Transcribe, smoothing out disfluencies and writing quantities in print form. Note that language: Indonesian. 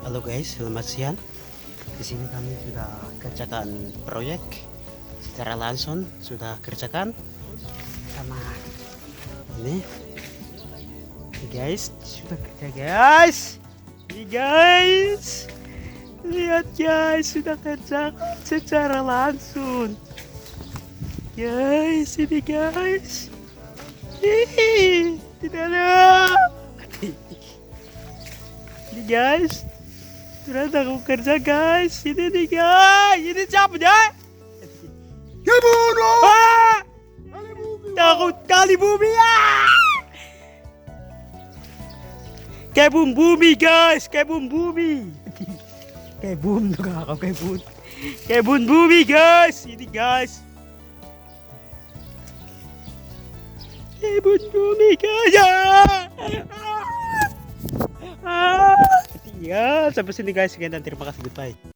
Halo guys, selamat siang. Di sini kami sudah kerjakan proyek secara langsung, sudah kerjakan sama ini. Ini guys, sudah kerja guys. Ini guys, lihat guys, sudah kerja secara langsung. Guys, ini guys. Hihi, tidak ada. Ini guys. Ternyata aku kerja guys. Ini nih guys. Ini siapa ya? Ah! Takut kali bumi ya. Kayak bum bumi guys. Kayak bum bumi. Kayak bum tuh kakak. Kayak bum. Kayak bum bumi guys. Ini guys. Kayak bum bumi guys. Ya, sampai sini guys. Sekian dan terima kasih, goodbye.